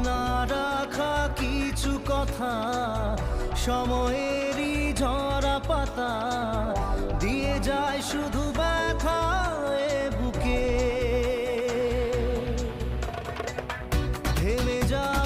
না রাখা কিছু কথা, সময়েরই ঝরা পাতা দিয়ে যায় শুধু ব্যথা এ বুকে। থেমে যায়